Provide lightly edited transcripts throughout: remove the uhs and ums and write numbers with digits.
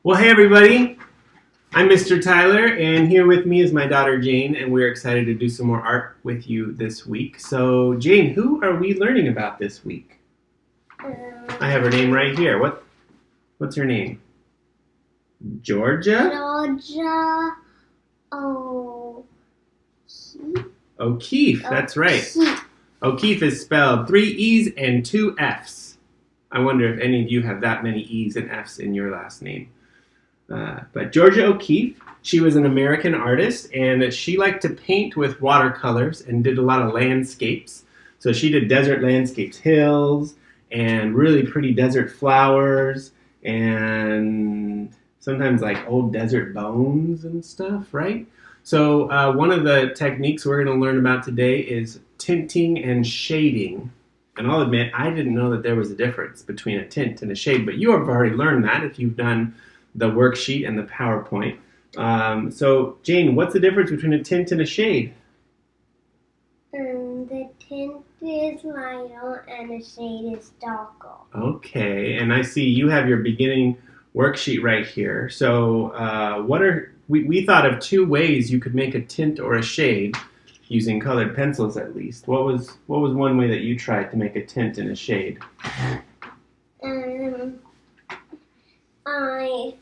Well, hey everybody, I'm Mr. Tyler, and here with me is my daughter Jane, and we're excited to do some more art with you this week. So, Jane, who are we learning about this week? I have her name right here. What's her name? Georgia? Georgia O'Keeffe, that's right. O'Keeffe is spelled 3 E's and 2 F's. I wonder if any of you have that many E's and F's in your last name. But Georgia O'Keeffe, she was an American artist, and she liked to paint with watercolors and did a lot of landscapes. So she did desert landscapes, hills, and really pretty desert flowers, and sometimes like old desert bones and stuff, right? So one of the techniques we're going to learn about today is tinting and shading. And I'll admit, I didn't know that there was a difference between a tint and a shade, but you have already learned that if you've done the worksheet and the PowerPoint. So, Jane, what's the difference between a tint and a shade? The tint is lighter and the shade is darker. Okay, and I see you have your beginning worksheet right here. So, we thought of 2 ways you could make a tint or a shade using colored pencils at least. What was one way that you tried to make a tint and a shade? I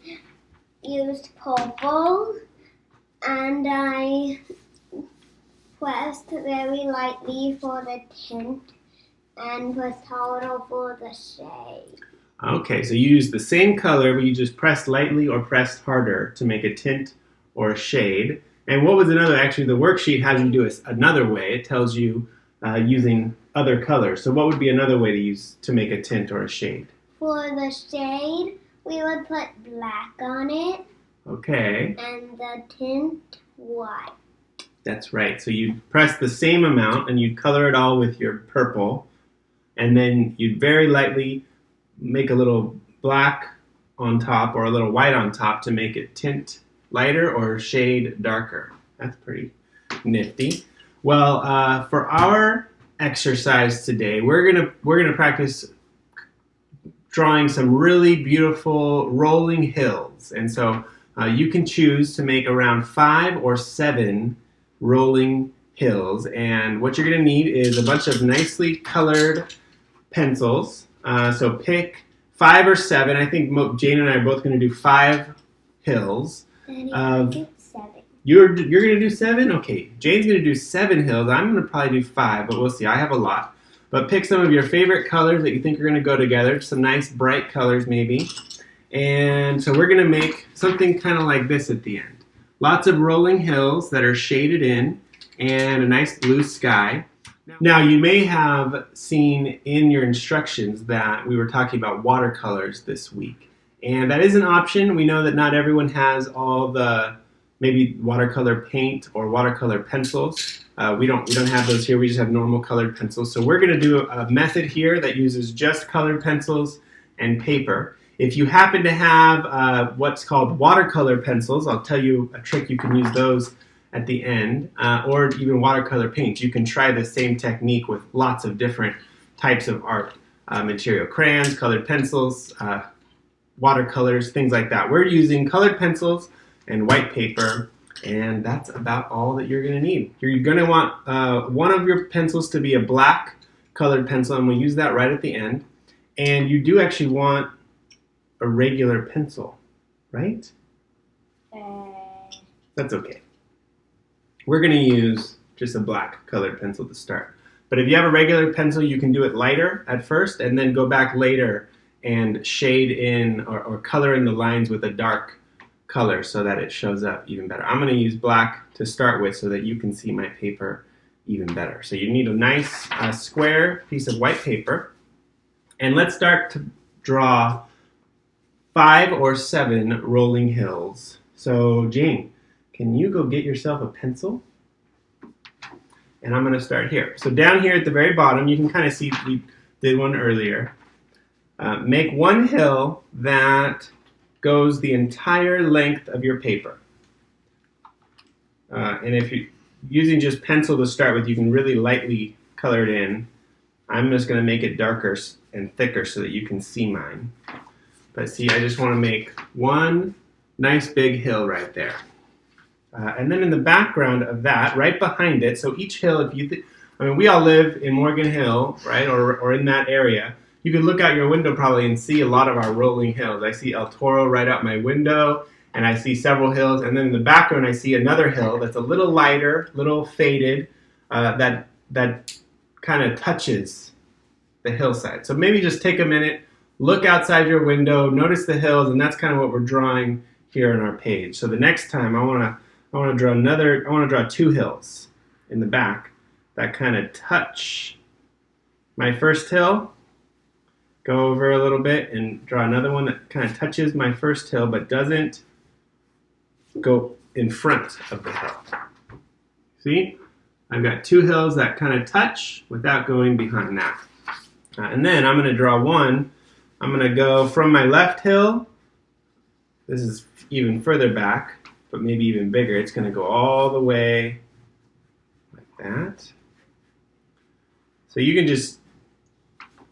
used purple and I pressed very lightly for the tint and pressed harder for the shade. Okay, so you used the same color, but you just pressed lightly or pressed harder to make a tint or a shade. And what was another? Actually, the worksheet has you do another way. It tells you using other colors. So what would be another way to make a tint or a shade? For the shade, we would put black on it. Okay. And the tint white. That's right. So you'd press the same amount and you'd color it all with your purple. And then you'd very lightly make a little black on top or a little white on top to make it tint lighter or shade darker. That's pretty nifty. Well, for our exercise today, we're gonna practice drawing some really beautiful rolling hills. And so you can choose to make around 5 or 7 rolling hills. And what you're going to need is a bunch of nicely colored pencils. So pick 5 or 7. I think Jane and I are both going to do 5 hills. Daddy, I do 7. You're going to do 7? Okay. Jane's going to do 7 hills. I'm going to probably do 5, but we'll see. I have a lot. But pick some of your favorite colors that you think are going to go together. Some nice bright colors maybe. And so we're going to make something kind of like this at the end. Lots of rolling hills that are shaded in and a nice blue sky. Now you may have seen in your instructions that we were talking about watercolors this week. And that is an option. We know that not everyone has all the maybe watercolor paint or watercolor pencils. We don't have those here. We just have normal colored pencils. So we're going to do a method here that uses just colored pencils and paper. If you happen to have what's called watercolor pencils, I'll tell you a trick. You can use those at the end, or even watercolor paint. You can try the same technique with lots of different types of art material. Crayons, colored pencils, watercolors, things like that. We're using colored pencils and white paper. And that's about all that you're going to need. You're going to want one of your pencils to be a black colored pencil, and we'll use that right at the end. And you do actually want a regular pencil, right? That's okay. We're going to use just a black colored pencil to start. But if you have a regular pencil, you can do it lighter at first and then go back later and shade in or color in the lines with a dark color so that it shows up even better. I'm going to use black to start with so that you can see my paper even better. So you need a nice square piece of white paper. And let's start to draw 5 or 7 rolling hills. So Jane, can you go get yourself a pencil? And I'm going to start here. So down here at the very bottom, you can kind of see we did one earlier. Make one hill that goes the entire length of your paper. And if you're using just pencil to start with, you can really lightly color it in. I'm just going to make it darker and thicker so that you can see mine. But see, I just want to make one nice big hill right there. And then in the background of that, right behind it, so each hill, if you we all live in Morgan Hill, right, or in that area. You can look out your window probably and see a lot of our rolling hills. I see El Toro right out my window, and I see several hills. And then in the background, I see another hill that's a little lighter, little faded, that kind of touches the hillside. So maybe just take a minute, look outside your window, notice the hills, and that's kind of what we're drawing here on our page. So the next time, I want to draw two hills in the back that kind of touch my first hill. Go over a little bit and draw another one that kind of touches my first hill but doesn't go in front of the hill. See? I've got two hills that kind of touch without going behind that. And then I'm going to draw one. I'm going to go from my left hill. This is even further back, but maybe even bigger. It's going to go all the way like that. So you can just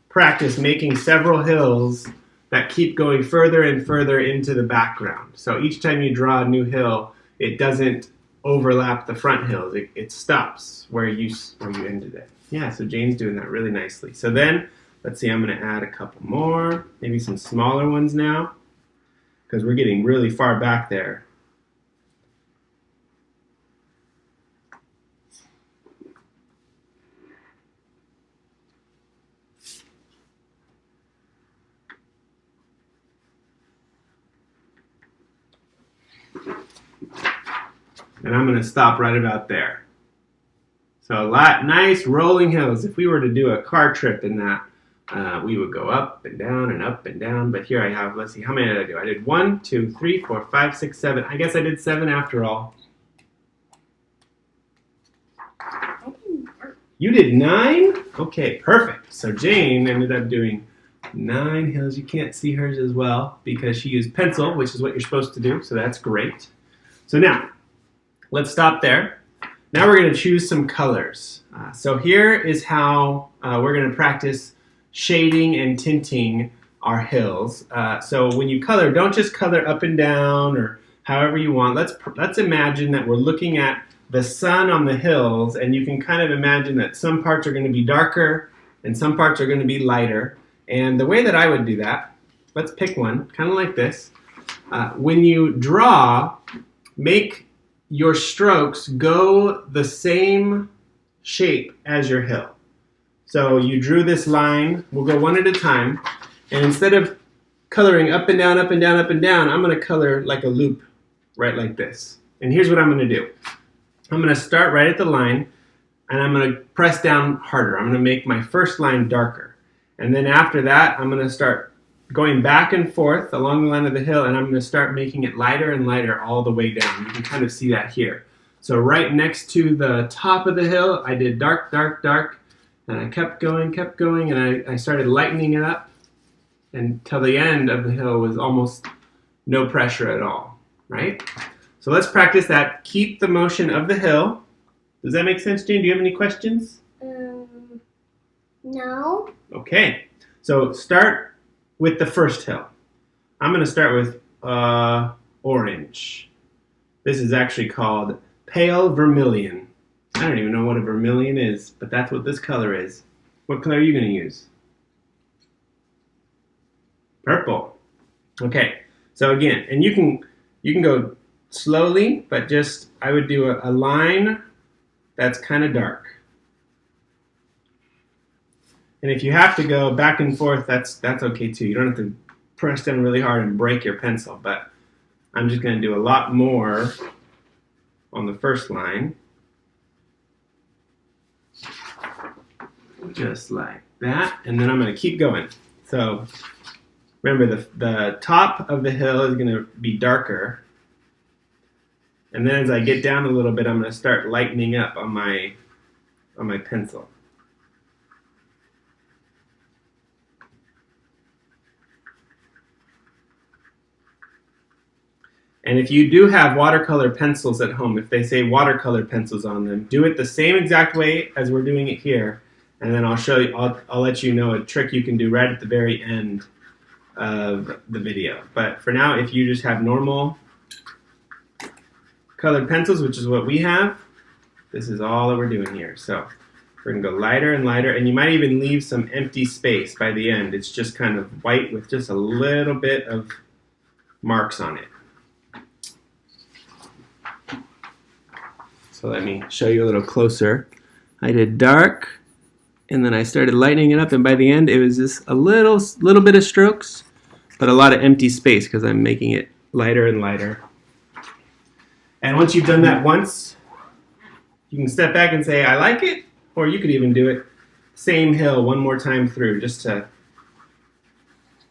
practice making several hills that keep going further and further into the background. So each time you draw a new hill, it doesn't overlap the front hills. It stops where you ended it. Yeah, so Jane's doing that really nicely. So then, let's see, I'm going to add a couple more, maybe some smaller ones now, because we're getting really far back there. And I'm going to stop right about there. So nice rolling hills. If we were to do a car trip in that, we would go up and down and up and down. But here I have, let's see, how many did I do? I did 1, 2, 3, 4, 5, 6, 7. I guess I did 7 after all. You did 9? Okay, perfect. So Jane ended up doing 9 hills. You can't see hers as well because she used pencil, which is what you're supposed to do. So that's great. So now, let's stop there. Now we're going to choose some colors. So here is how we're going to practice shading and tinting our hills. So when you color, don't just color up and down or however you want. Let's imagine that we're looking at the sun on the hills, and you can kind of imagine that some parts are going to be darker and some parts are going to be lighter. And the way that I would do that, let's pick one, kind of like this. When you draw, make your strokes go the same shape as your hill. So you drew this line, we'll go one at a time, and instead of coloring up and down, up and down, up and down, I'm going to color like a loop, right like this. And here's what I'm going to do. I'm going to start right at the line, and I'm going to press down harder. I'm going to make my first line darker. And then after that, I'm going to start going back and forth along the line of the hill, and I'm going to start making it lighter and lighter all the way down. You can kind of see that here. So right next to the top of the hill, I did dark, dark, dark, and I kept going, and I started lightening it up until the end of the hill was almost no pressure at all, right? So let's practice that. Keep the motion of the hill. Does that make sense, Jane? Do you have any questions? No. Okay, so start with the first hill. I'm going to start with orange. This is actually called pale vermilion. I don't even know what a vermilion is, but that's what this color is. What color are you going to use? Purple. Okay, so again, and you can go slowly, but just I would do a line that's kind of dark. And if you have to go back and forth, that's okay too. You don't have to press down really hard and break your pencil, but I'm just going to do a lot more on the first line. Just like that. And then I'm going to keep going. So remember, the top of the hill is going to be darker. And then as I get down a little bit, I'm going to start lightening up on my pencil. And if you do have watercolor pencils at home, if they say watercolor pencils on them, do it the same exact way as we're doing it here. And then I'll show you, I'll let you know a trick you can do right at the very end of the video. But for now, if you just have normal colored pencils, which is what we have, this is all that we're doing here. So we're going to go lighter and lighter, and you might even leave some empty space by the end. It's just kind of white with just a little bit of marks on it. So let me show you a little closer. I did dark, and then I started lightening it up, and by the end it was just a little bit of strokes, but a lot of empty space because I'm making it lighter and lighter. And once you've done that once, you can step back and say, I like it, or you could even do it same hill one more time through, just to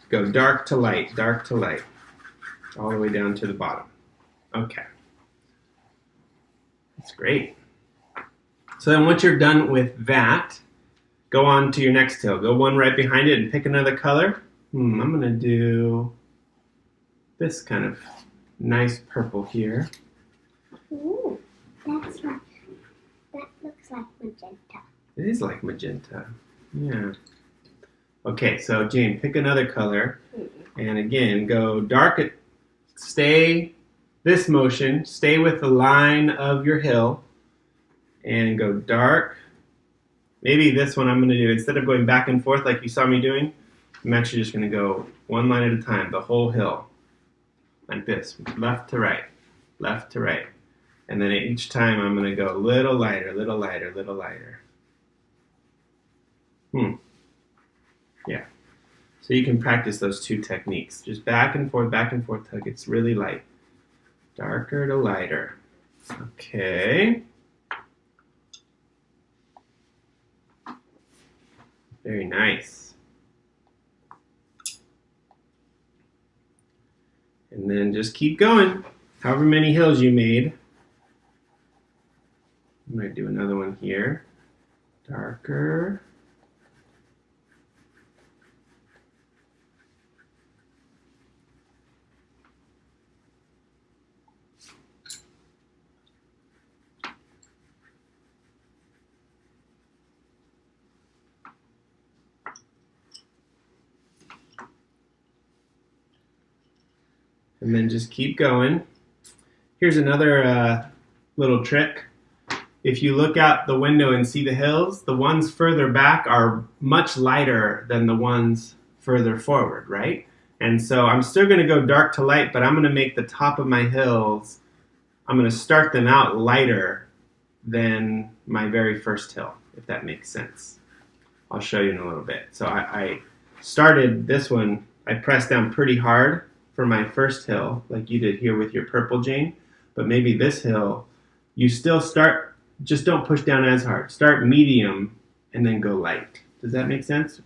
go dark to light, all the way down to the bottom. Okay. That's great. So then once you're done with that, go on to your next hill. Go one right behind it and pick another color. I'm going to do this kind of nice purple here. Ooh, that looks like magenta. It is like magenta. Yeah. Okay, so Jane, pick another color. And again, go dark. Stay this motion. Stay with the line of your hill. And go dark. Maybe this one I'm going to do, instead of going back and forth like you saw me doing, I'm actually just going to go one line at a time, the whole hill. Like this, left to right, left to right. And then each time I'm going to go a little lighter, little lighter, little lighter. Yeah. So you can practice those two techniques. Just back and forth till it gets really light. Darker to lighter. Okay. Very nice. And then just keep going. However many hills you made. I'm going to do another one here. Darker. And then just keep going. Here's another little trick. If you look out the window and see the hills, the ones further back are much lighter than the ones further forward, right? And so I'm still going to go dark to light, but I'm going to make the top of my hills, I'm going to start them out lighter than my very first hill, if that makes sense. I'll show you in a little bit. So I started this one, I pressed down pretty hard for my first hill, like you did here with your purple, Jane. But maybe this hill, you still start, just don't push down as hard. Start medium and then go light. Does that make sense?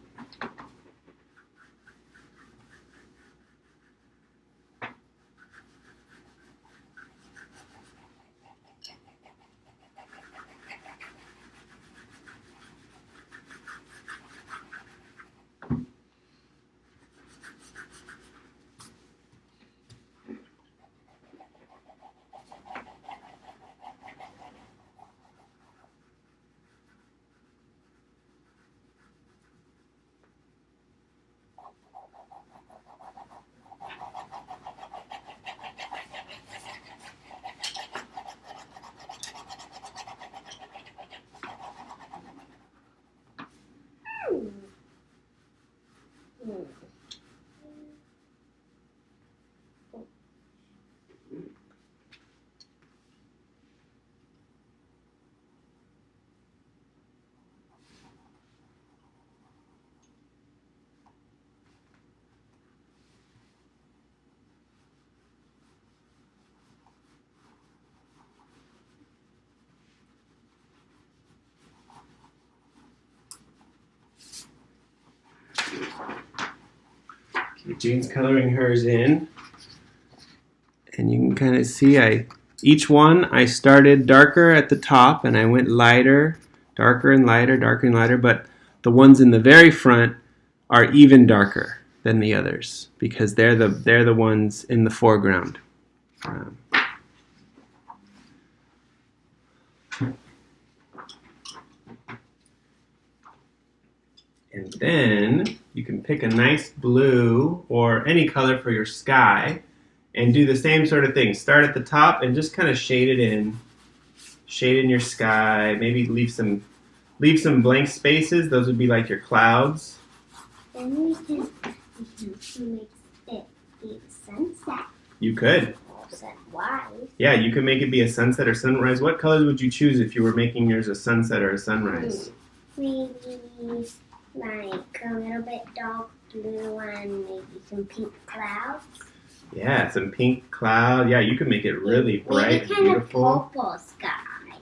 Jane's coloring hers in, and you can kind of see each one I started darker at the top and I went lighter, darker and lighter, darker and lighter, but the ones in the very front are even darker than the others because they're the ones in the foreground. And then you can pick a nice blue or any color for your sky and do the same sort of thing. Start at the top and just kind of shade it in. Shade in your sky. Maybe leave some blank spaces. Those would be like your clouds. Then we can make it be a sunset. You could. Sunrise. Yeah, you could make it be a sunset or sunrise. What colors would you choose if you were making yours a sunset or a sunrise? Maybe like a little bit dark blue and maybe some pink clouds. Yeah, some pink cloud. Yeah, you could make it really bright and maybe beautiful. Kind of purple sky.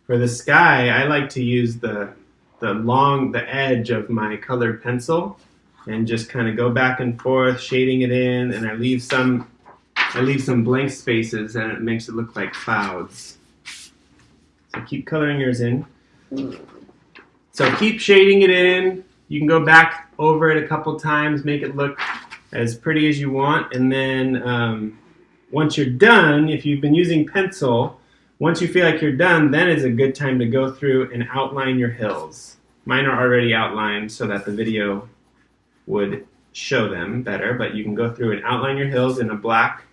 For the sky, I like to use the edge of my colored pencil and just kind of go back and forth, shading it in, and I leave some blank spaces, and it makes it look like clouds. So keep coloring yours in. So keep shading it in. You can go back over it a couple times, make it look as pretty as you want, and then once you're done, if you've been using pencil, once you feel like you're done, then is a good time to go through and outline your hills. Mine are already outlined so that the video would show them better, but you can go through and outline your hills in a black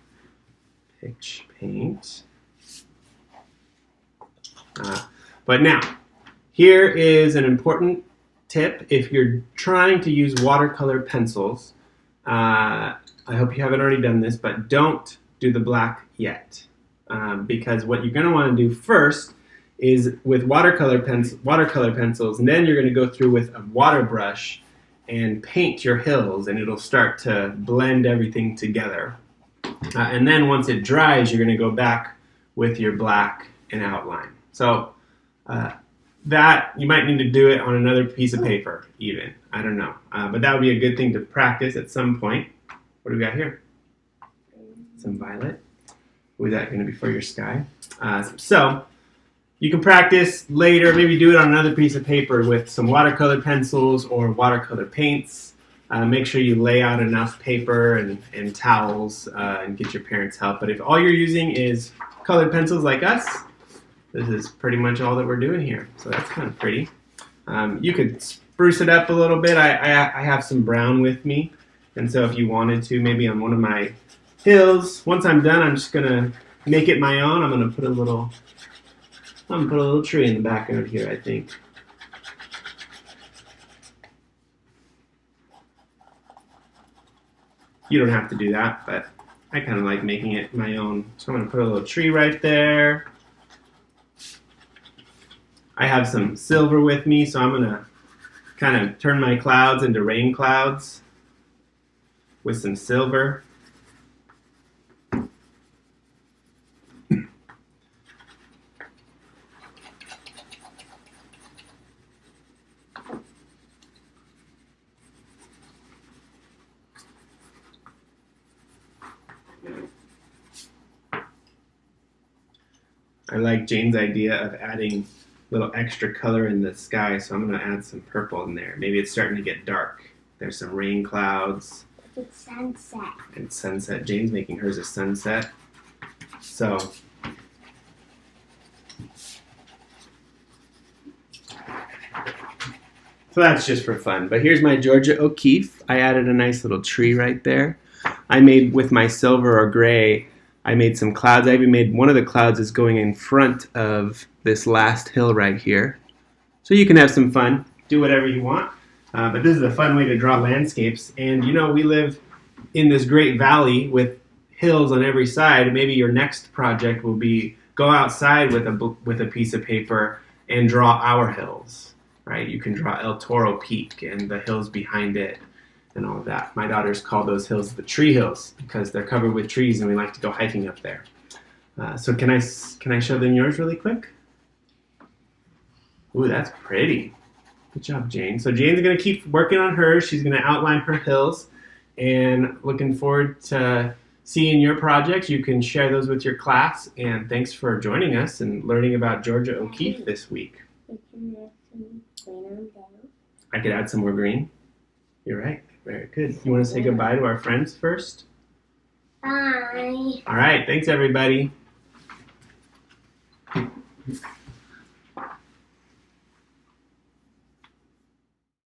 pitch paint. But now, here is an important tip. If you're trying to use watercolor pencils, I hope you haven't already done this, but don't do the black yet. Because what you're going to want to do first is with watercolor pencils, and then you're going to go through with a water brush and paint your hills, and it'll start to blend everything together. And then once it dries, you're going to go back with your black and outline. So that you might need to do it on another piece of paper even. I don't know. But that would be a good thing to practice at some point. What do we got here? Some violet. Is that going to be for your sky? So you can practice later, maybe do it on another piece of paper with some watercolor pencils or watercolor paints. Make sure you lay out enough paper and towels and get your parents' help. But if all you're using is colored pencils like us, this is pretty much all that we're doing here. So that's kind of pretty. You could spruce it up a little bit. I have some brown with me. And so if you wanted to, maybe on one of my hills, once I'm done, I'm just going to make it my own. I'm going to put a little tree in the background here, I think. You don't have to do that, but I kind of like making it my own. So I'm going to put a little tree right there. I have some silver with me, so I'm going to kind of turn my clouds into rain clouds with some silver. I like Jane's idea of adding a little extra color in the sky, so I'm going to add some purple in there. Maybe it's starting to get dark. There's some rain clouds. It's sunset. And sunset. Jane's making hers a sunset. So that's just for fun. But here's my Georgia O'Keeffe. I added a nice little tree right there. I made with my silver or gray, I made some clouds. I even made one of the clouds is going in front of this last hill right here. So you can have some fun, do whatever you want. But this is a fun way to draw landscapes. And you know, we live in this great valley with hills on every side. Maybe your next project will be go outside with a piece of paper and draw our hills, right? You can draw El Toro Peak and the hills behind it and all of that. My daughters call those hills the tree hills because they're covered with trees and we like to go hiking up there. So can I show them yours really quick? Ooh, that's pretty. Good job, Jane. So Jane's going to keep working on hers. She's going to outline her hills and looking forward to seeing your projects. You can share those with your class. And thanks for joining us and learning about Georgia O'Keeffe this week. We can add some green on down. I could add some more green. You're right. Very good. You want to say goodbye to our friends first? Bye. All right. Thanks, everybody.